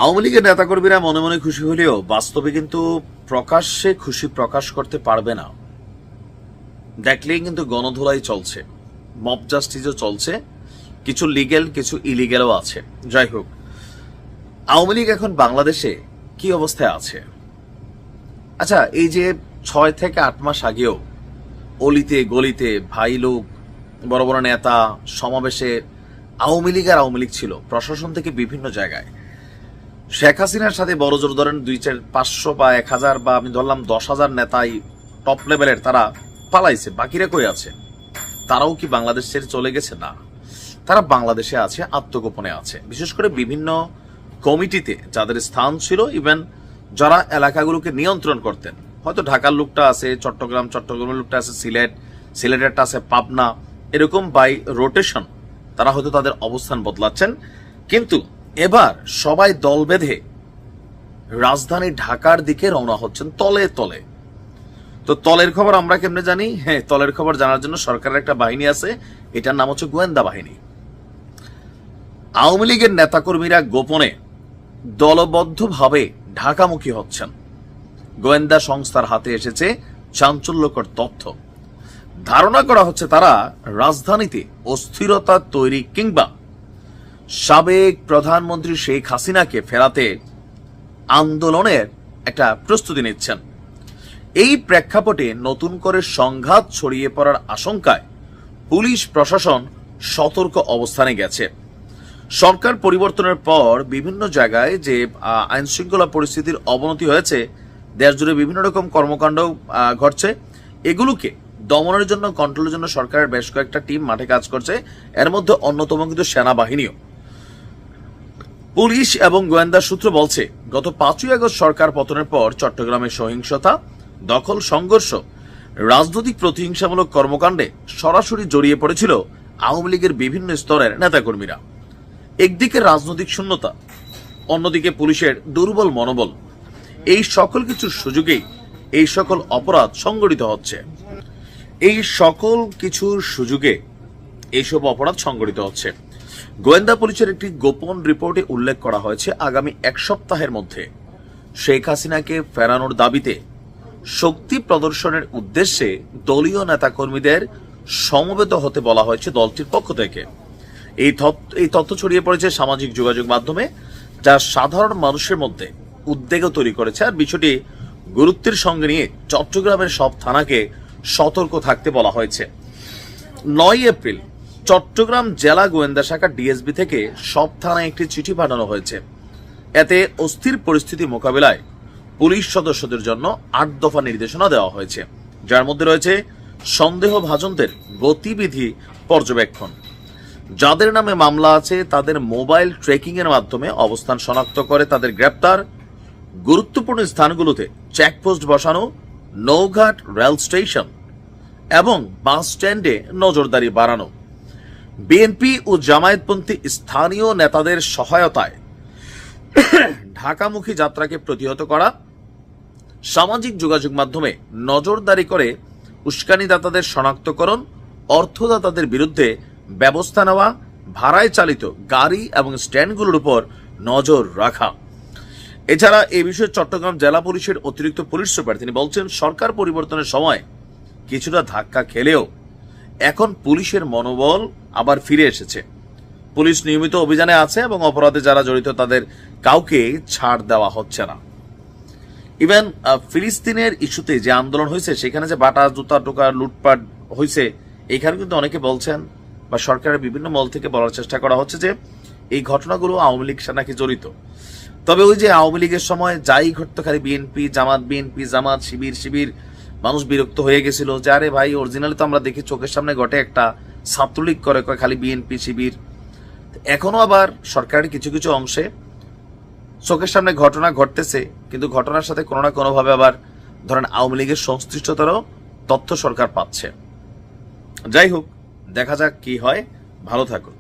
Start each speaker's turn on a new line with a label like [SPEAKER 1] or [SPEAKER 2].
[SPEAKER 1] আওয়ামী লীগের নেতাকর্মীরা মনে মনে খুশি হলেও বাস্তবে কিন্তু প্রকাশ্যে খুশি প্রকাশ করতে পারবে না। দেখলেই কিন্তু গণধোলাই চলছে, মব জাস্টিসও চলছে, কিছু লিগ্যাল কিছু ইলিগ্যালও আছে। যাই হোক, আওয়ামী লীগ এখন বাংলাদেশে কি অবস্থায় আছে? আচ্ছা, এই যে 6 থেকে 8 মাস আগেও অলিতে গলিতে ভাই লোক, বড় বড় নেতা সমাবেশে আওয়ামী লীগ আর আওয়ামী লীগ ছিল, প্রশাসন থেকে বিভিন্ন জায়গায়। শেখ হাসিনার সাথে বড় জোর ধরেন 200-500 বা 1000 বা আমি ধরলাম 10,000 নেতাই টপ লেভেলের, তারা পালাইছে। বাকিরা কই আছে? তারাও কি বাংলাদেশ ছেড়ে চলে গেছে? না, তারা বাংলাদেশে আছে, আত্মগোপনে আছে। বিশেষ করে বিভিন্ন কমিটিতে যাদের স্থান ছিল, ইভেন যারা এলাকাগুলোকে নিয়ন্ত্রণ করতেন, হয়তো ঢাকার লোকটা আছে চট্টগ্রামের লোকটা আছে সিলেটেরটা আছে পাবনা, এরকম বাই রোটেশন তারা হয়তো তাদের অবস্থান বদলাচ্ছেন। কিন্তু এবার সবাই দল বেঁধে রাজধানী ঢাকার দিকে রওনা হচ্ছেন তলে তলে। তো তলের খবর আমরা কেমনে জানি? হ্যাঁ, তলের খবর জানার জন্য সরকারের একটা বাহিনী আছে, এটার নাম হচ্ছে গোয়েন্দা বাহিনী। আওয়ামী লীগের নেতাকর্মীরা গোপনে দলবদ্ধভাবে ঢাকামুখী হচ্ছেন। গোয়েন্দা সংস্থার হাতে এসেছে চাঞ্চল্যকর তথ্য। ধারণা করা হচ্ছে তারা রাজধানীতে অস্থিরতা তৈরি কিংবা সাবেক প্রধানমন্ত্রী শেখ হাসিনাকে ফেরাতে আন্দোলনের একটা প্রস্তুতি নিচ্ছেন। এই প্রেক্ষাপটে নতুন করে সংঘাত ছড়িয়ে পড়ার আশঙ্কায় পুলিশ প্রশাসন সতর্ক অবস্থানে গেছে। সরকার পরিবর্তনের পর বিভিন্ন জায়গায় যে আইন শৃঙ্খলা পরিস্থিতির অবনতি হয়েছে, দেশ জুড়ে বিভিন্ন রকম কর্মকাণ্ড ঘটছে, এগুলোকে দমনের জন্য, কন্ট্রোলের জন্য সরকারের বেশ কয়েকটা টিম মাঠে কাজ করছে। এর মধ্যে অন্যতম কিন্তু সেনাবাহিনীও। পুলিশ এবং গোয়েন্দা সূত্র বলছে, গত 5ই আগস্ট সরকার পতনের পর চট্টগ্রামে সহিংসতা, দখল, সংঘর্ষ, রাজনৈতিক প্রতিহিংসামূলক কর্মকাণ্ডে সরাসরি জড়িয়ে পড়েছিল আওয়ামী লীগের বিভিন্ন স্তরের নেতাকর্মীরা। একদিকে রাজনৈতিক শূন্যতা, অন্যদিকে পুলিশের দুর্বল মনোবল, এই সকল কিছুর সুযোগেই এই সকল অপরাধ সংগঠিত হচ্ছে। এই সকল কিছুর সুযোগে এইসব অপরাধ সংগঠিত হচ্ছে। গোয়েন্দা পুলিশের একটি গোপন রিপোর্টে উল্লেখ করা হয়েছে, আগামী 1 সপ্তাহের মধ্যে শেখ হাসিনাকে ফেরানোর দাবিতে শক্তি প্রদর্শনের উদ্দেশ্যে দলীয় নেতাকর্মীদের সমবেত হতে বলা হয়েছে দলটির পক্ষ থেকে। এই তথ্য ছড়িয়ে পড়েছে সামাজিক যোগাযোগ মাধ্যমে, যা সাধারণ মানুষের মধ্যে উদ্বেগও তৈরি করেছে। আর বিষয়টি গুরুত্বের সঙ্গে নিয়ে চট্টগ্রামের সব থানাকে সতর্ক থাকতে বলা হয়েছে। 9 এপ্রিল চট্টগ্রাম জেলা গোয়েন্দা শাখা ডিএসবি থেকে সব থানায় একটি চিঠি পাঠানো হয়েছে। এতে অস্থির পরিস্থিতি মোকাবিলায় পুলিশ সদস্যদের জন্য 8 দফা নির্দেশনা দেওয়া হয়েছে, যার মধ্যে রয়েছে সন্দেহভাজনদের গতিবিধি পর্যবেক্ষণ, যাদের নামে মামলা আছে তাদের মোবাইল ট্রেকিং এর মাধ্যমে অবস্থান শনাক্ত করে তাদের গ্রেপ্তার, গুরুত্বপূর্ণ স্থানগুলোতে চেকপোস্ট বসানো, নৌঘাট রেল স্টেশন এবং বাস স্ট্যান্ডে নজরদারি বাড়ানো, বিএনপি ও জামায়াতপন্থী স্থানীয় নেতাদের সহায়তায় ঢাকামুখী যাত্রাকে প্রতিহত করা, সামাজিক যোগাযোগ মাধ্যমে নজরদারি করে উস্কানিদাতাদের শনাক্তকরণ, অর্থদাতাদের বিরুদ্ধে ব্যবস্থা নেওয়া, ভাড়ায় চালিত গাড়ি এবং স্ট্যান্ডগুলোর উপর নজর রাখা। এছাড়া এই বিষয়ে চট্টগ্রাম জেলা পুলিশের অতিরিক্ত পুলিশ সুপার তিনি বলছেন, সরকার পরিবর্তনের সময় কিছুটা ধাক্কা খেলেও এখন পুলিশের মনোবল আবার ফিরে এসেছে। পুলিশ নিয়মিত অভিযানে আছে এবং অপরাধে যারা জড়িত তাদের কাউকে ছাড় দেওয়া হচ্ছে না। ইভেন ফিলিস্তিনের ইস্যুতে যে আন্দোলন হয়েছে, সেখানে যে বাটা জুতা টোকা লুটপাট হয়েছে, এখানে কিন্তু অনেকে বলছেন বা সরকারের বিভিন্ন মহল থেকে বলার চেষ্টা করা হচ্ছে যে এই ঘটনাগুলো আওয়ামী লীগ নাকি জড়িত। তবে ওই যে আওয়ামী লীগের সময় যাই ঘটতো খালি বিএনপি জামাত শিবির, মানুষ বিরক্ত হয়ে গেছিল যে আরে ভাই, অরিজিনালি তো আমরা দেখি চোখের সামনে ঘটে একটা ছাত্রলীগ করে খালি বিএনপি শিবির। এখনো আবার সরকারের কিছু কিছু অংশে চোখের সামনে ঘটনা ঘটতেছে, কিন্তু ঘটনার সাথে কোনো না কোনোভাবে আবার ধরেন আওয়ামী লীগের সংশ্লিষ্টতারও তথ্য সরকার পাচ্ছে। যাই হোক, দেখা যাক কি হয়। ভালো থাকুন।